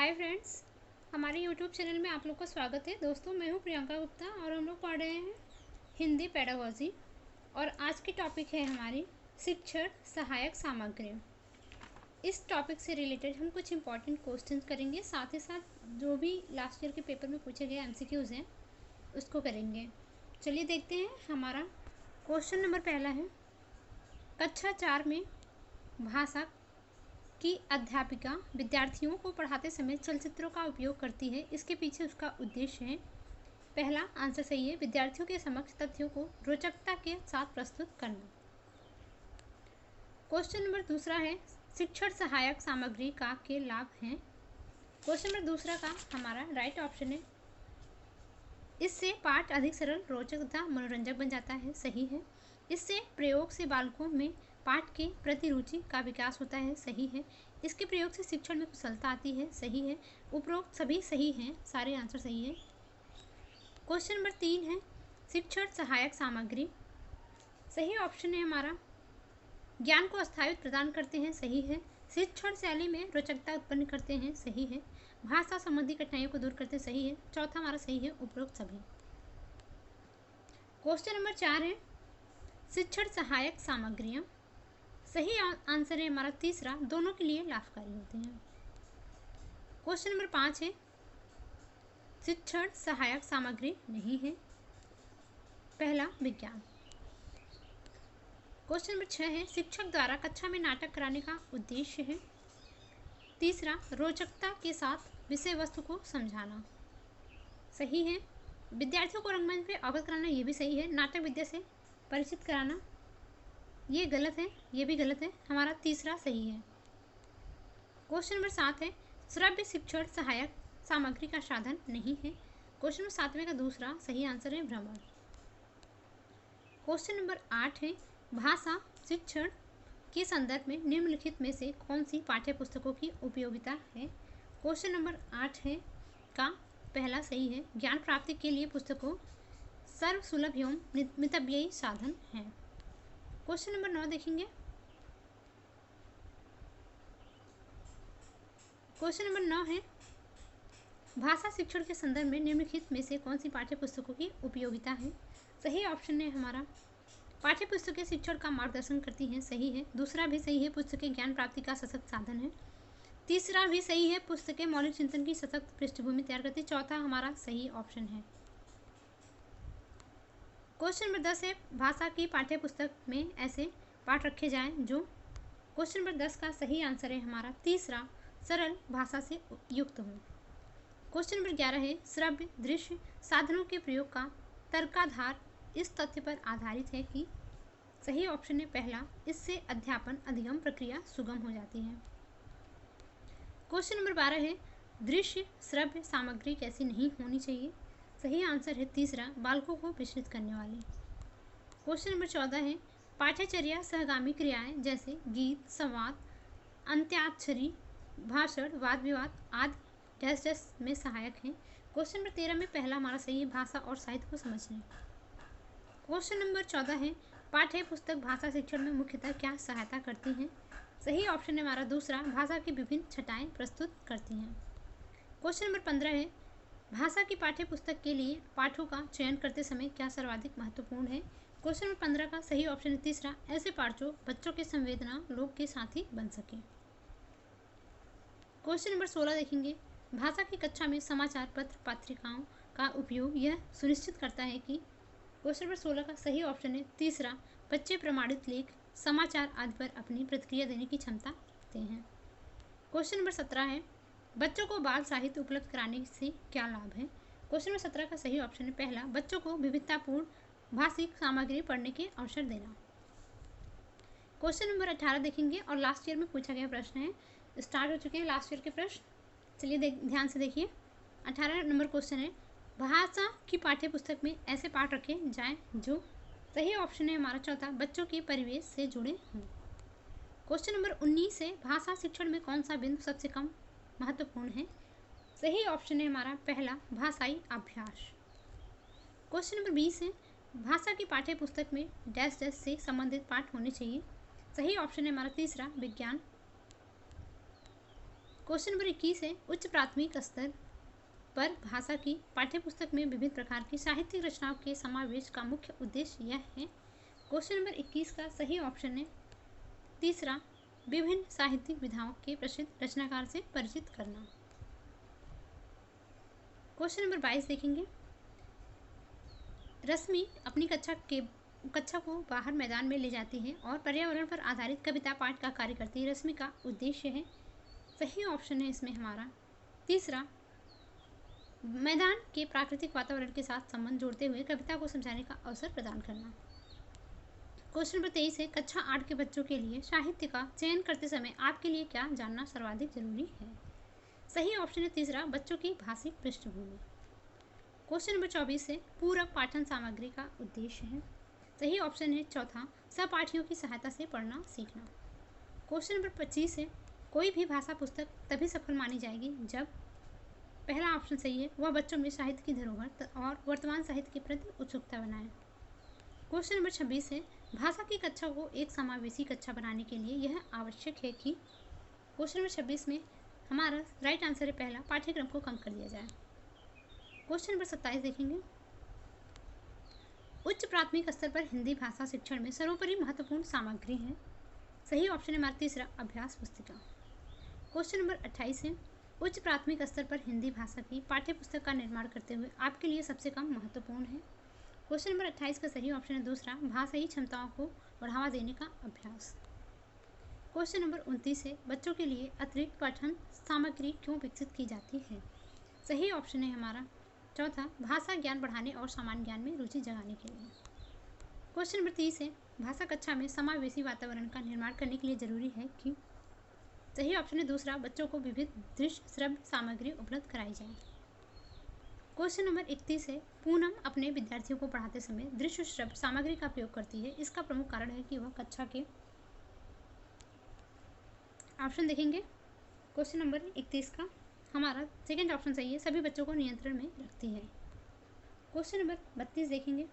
Hi friends, हमारे YouTube channel में आप लोग का स्वागत है। दोस्तों, मैं हूं प्रियंका गुप्ता और हम लोग पढ़ रहे हैं हिंदी पेडागोजी। और आज की टॉपिक है हमारी शिक्षण सहायक सामग्री। इस टॉपिक से रिलेटेड हम कुछ इंपॉर्टेंट क्वेश्चन करेंगे, साथ ही साथ जो भी लास्ट ईयर के पेपर में पूछे गए MCQs हैं उसको करेंगे। चलिए देखते हैं। हमारा क्वेश्चन नंबर पहला है, कक्षा 4 में भाषा की अध्यापिका विद्यार्थियों को पढ़ाते समय चलचित्रों का उपयोग करती है, इसके पीछे उसका उद्देश्य है। पहला आंसर सही है, विद्यार्थियों के समक्ष तथ्यों को रोचकता के साथ प्रस्तुत करना। क्वेश्चन नंबर दूसरा है, शिक्षण सहायक सामग्री का के लाभ हैं। क्वेश्चन नंबर दूसरा का हमारा राइट ऑप्शन है, इससे पाठ अधिक सरल, रोचक तथा मनोरंजक बन जाता है। सही है। इससे प्रयोग से बालकों में पाठ के प्रति रुचि का विकास होता है। सही है। इसके प्रयोग से शिक्षण में कुशलता आती है। सही है। उपरोक्त सभी सही हैं, सारे आंसर सही है। क्वेश्चन नंबर 3 है, शिक्षण सहायक सामग्री। सही ऑप्शन है हमारा, ज्ञान को स्थायित्व प्रदान करते हैं। सही है। शिक्षण शैली में रोचकता उत्पन्न करते हैं। सही है। भाषा संबंधी कठिनाइयों को दूर करते हैं। सही है। चौथा हमारा सही है, उपरोक्त सभी। क्वेश्चन नंबर 4 है, शिक्षण सहायक सामग्रियाँ। सही आंसर है हमारा तीसरा, दोनों के लिए लाभकारी होते हैं। क्वेश्चन नंबर 5 है, शिक्षण सहायक सामग्री नहीं है। पहला विज्ञान। क्वेश्चन नंबर 6 है, शिक्षक द्वारा कक्षा में नाटक कराने का उद्देश्य है। तीसरा, रोचकता के साथ विषय वस्तु को समझाना। सही है। विद्यार्थियों को रंगमंच पे अवगत कराना, ये भी सही है। नाटक विद्या से परिचित कराना, ये गलत है, ये भी गलत है। हमारा तीसरा सही है। क्वेश्चन नंबर 7 है, श्रव्य शिक्षण सहायक सामग्री का साधन नहीं है। क्वेश्चन नंबर 7वें का दूसरा सही आंसर है भ्रमण। क्वेश्चन नंबर 8 है, भाषा शिक्षण के संदर्भ में निम्नलिखित में से कौन सी पाठ्य पुस्तकों की उपयोगिता है। क्वेश्चन नंबर 8 है का पहला सही है, ज्ञान प्राप्ति के लिए पुस्तकों सर्वसुलभ एवं मितव्ययी साधन है। क्वेश्चन नंबर 9 देखेंगे। क्वेश्चन नंबर 9 है, भाषा शिक्षण के संदर्भ में निम्नलिखित में से कौन सी पाठ्य पुस्तकों की उपयोगिता है। सही ऑप्शन है हमारा, पाठ्य पुस्तकें शिक्षण का मार्गदर्शन करती हैं। सही है। दूसरा भी सही है, पुस्तकें ज्ञान प्राप्ति का सशक्त साधन है। तीसरा भी सही है, पुस्तकें मौलिक चिंतन की सशक्त पृष्ठभूमि तैयार करती। चौथा हमारा सही ऑप्शन है। क्वेश्चन नंबर 10 है, भाषा की पाठ्य पुस्तक में ऐसे पाठ रखे जाएं जो। क्वेश्चन नंबर 10 का सही आंसर है हमारा तीसरा, सरल भाषा से युक्त हो। क्वेश्चन नंबर 11 है, श्रव्य दृश्य साधनों के प्रयोग का तर्काधार इस तथ्य पर आधारित है कि। सही ऑप्शन है पहला, इससे अध्यापन अधिगम प्रक्रिया सुगम हो जाती है। क्वेश्चन नंबर 12 है, दृश्य श्रव्य सामग्री कैसी नहीं होनी चाहिए। सही आंसर है तीसरा, बालकों को विचलित करने वाली। क्वेश्चन नंबर 14 है, पाठ्यचर्या सहगामी क्रियाएं जैसे गीत, संवाद, अंत्याक्षरी, भाषण, वाद विवाद आदि डैश डैश में सहायक हैं। क्वेश्चन नंबर 13 में पहला हमारा सही है, भाषा और साहित्य को समझने। क्वेश्चन नंबर 14 है, पाठ्य पुस्तक भाषा शिक्षण में मुख्यतः क्या सहायता करती हैं। सही ऑप्शन है हमारा दूसरा, भाषा की विभिन्न छटाएं प्रस्तुत करती हैं। क्वेश्चन नंबर 15 है, भाषा की पाठ्य पुस्तक के लिए पाठों का चयन करते समय क्या सर्वाधिक महत्वपूर्ण है। क्वेश्चन नंबर 15 का सही ऑप्शन है तीसरा, ऐसे पाठ जो बच्चों के संवेदना लोक के साथी बन सके। क्वेश्चन नंबर 16 देखेंगे, भाषा की कक्षा में समाचार पत्र पत्रिकाओं का उपयोग यह सुनिश्चित करता है कि। क्वेश्चन नंबर 16 का सही ऑप्शन है तीसरा, बच्चे प्रमाणित लेख, समाचार आदि पर अपनी प्रतिक्रिया देने की क्षमता रखते हैं। क्वेश्चन नंबर 17 है, बच्चों को बाल साहित्य उपलब्ध कराने से क्या लाभ है। क्वेश्चन नंबर 17 का सही ऑप्शन है पहला, बच्चों को विविधतापूर्ण भाषिक सामग्री पढ़ने के अवसर देना। क्वेश्चन नंबर 18 देखेंगे और लास्ट ईयर में पूछा गया प्रश्न है, स्टार्ट हो चुके हैं लास्ट ईयर के प्रश्न। चलिए ध्यान से देखिए। 18 नंबर क्वेश्चन है, भाषा की पाठ्य पुस्तक में ऐसे पाठ रखे जाएं जो। सही ऑप्शन है हमारा चौथा, बच्चों के परिवेश से जुड़े हों। क्वेश्चन नंबर 19 है, भाषा शिक्षण में कौन सा बिंदु सबसे कम महत्वपूर्ण है। सही ऑप्शन है हमारा पहला, भाषाई अभ्यास। क्वेश्चन नंबर 20 है, भाषा की पाठ्य पुस्तक में डैश डैश से संबंधित पाठ होने चाहिए। सही ऑप्शन है हमारा तीसरा, विज्ञान। क्वेश्चन नंबर 21 है, उच्च प्राथमिक स्तर पर भाषा की पाठ्यपुस्तक में विभिन्न प्रकार की साहित्यिक रचनाओं के समावेश का मुख्य उद्देश्य यह है। क्वेश्चन नंबर 21 का सही ऑप्शन है तीसरा, विभिन्न साहित्यिक विधाओं के प्रसिद्ध रचनाकार से परिचित करना। क्वेश्चन नंबर 22 देखेंगे, रश्मि अपनी कक्षा को बाहर मैदान में ले जाती है और पर्यावरण पर आधारित कविता पाठ का कार्य करती है। रश्मि का उद्देश्य है, सही ऑप्शन है इसमें हमारा तीसरा, मैदान के प्राकृतिक वातावरण के साथ संबंध जोड़ते हुए कविता को समझाने का अवसर प्रदान करना। क्वेश्चन नंबर 23 है, कक्षा 8 के बच्चों के लिए साहित्य का चयन करते समय आपके लिए क्या जानना सर्वाधिक जरूरी है। सही ऑप्शन है तीसरा, बच्चों की भाषिक पृष्ठभूमि। क्वेश्चन नंबर 24 है, पूरक पाठन सामग्री का उद्देश्य है। सही ऑप्शन है चौथा, सहपाठियों की सहायता से पढ़ना सीखना। क्वेश्चन नंबर 25 है, कोई भी भाषा पुस्तक तभी सफल मानी जाएगी जब पहला ऑप्शन सही है, वह बच्चों में साहित्य की धरोहर और वर्तमान साहित्य के प्रति उत्सुकता बनाए। क्वेश्चन नंबर 26 है, भाषा की कक्षा को एक समावेशी कक्षा बनाने के लिए यह आवश्यक है कि क्वेश्चन नंबर 26 में हमारा राइट आंसर है पहला, पाठ्यक्रम को कम कर दिया जाए। क्वेश्चन नंबर 27 देखेंगे, उच्च प्राथमिक स्तर पर हिंदी भाषा शिक्षण में सर्वोपरि महत्वपूर्ण सामग्री है। सही ऑप्शन है हमारा तीसरा, अभ्यास पुस्तिका। क्वेश्चन नंबर 28 है, उच्च प्राथमिक स्तर पर हिंदी भाषा की पाठ्यपुस्तक का निर्माण करते हुए आपके लिए सबसे कम महत्वपूर्ण है। क्वेश्चन नंबर 28 का सही ऑप्शन है दूसरा, भाषाई क्षमताओं को बढ़ावा देने का अभ्यास। क्वेश्चन नंबर 29 है, बच्चों के लिए अतिरिक्त पठन सामग्री क्यों विकसित की जाती है। सही ऑप्शन है हमारा चौथा, भाषा ज्ञान बढ़ाने और सामान्य ज्ञान में रुचि जगाने के लिए। क्वेश्चन नंबर 30 है, भाषा कक्षा में समावेशी वातावरण का निर्माण करने के लिए जरूरी है कि। सही ऑप्शन है दूसरा, बच्चों को विविध दृश्य श्रव्य सामग्री उपलब्ध कराई जाए। क्वेश्चन नंबर 31 है, पूनम अपने विद्यार्थियों को पढ़ाते समय दृश्य श्रव्य सामग्री का प्रयोग करती है। इसका प्रमुख कारण है कि वह कक्षा के ऑप्शन देखेंगे। क्वेश्चन नंबर 31 का हमारा सेकंड ऑप्शन सही है, सभी बच्चों को नियंत्रण में रखती है। क्वेश्चन नंबर 32 देखेंगे,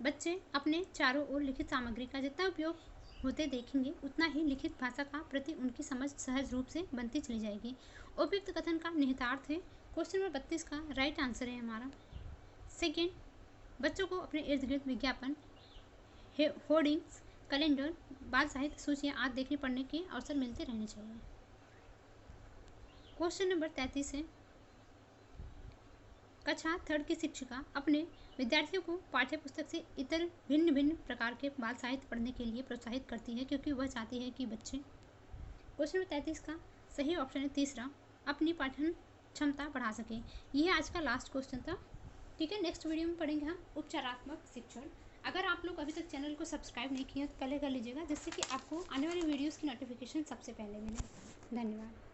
बच्चे अपने चारों ओर लिखित सामग्री का जितना उपयोग होते देखेंगे उतना ही लिखित भाषा का प्रति उनकी समझ सहज रूप से बनती चली जाएगी। उपयुक्त कथन का निहितार्थ है। क्वेश्चन नंबर 32 का राइट आंसर है हमारा सेकेंड, बच्चों को अपने इर्द गिर्द विज्ञापन, होर्डिंग्स, कैलेंडर, बाल साहित्य सूचियाँ आदि देखने पढ़ने के अवसर मिलते रहने चाहिए। क्वेश्चन नंबर 33 है, कक्षा 3 की शिक्षिका अपने विद्यार्थियों को पाठ्यपुस्तक से इतर भिन्न भिन्न प्रकार के बाल साहित्य पढ़ने के लिए प्रोत्साहित करती है क्योंकि वह चाहती है कि बच्चे। क्वेश्चन नंबर 33 का सही ऑप्शन है तीसरा, अपनी पाठन क्षमता बढ़ा सके। यह आज का लास्ट क्वेश्चन था। ठीक है, नेक्स्ट वीडियो में पढ़ेंगे हम उपचारात्मक शिक्षण। अगर आप लोग अभी तक चैनल को सब्सक्राइब नहीं किया तो पहले कर लीजिएगा, जिससे कि आपको आने वाली वीडियोज़ की नोटिफिकेशन सबसे पहले मिले। धन्यवाद।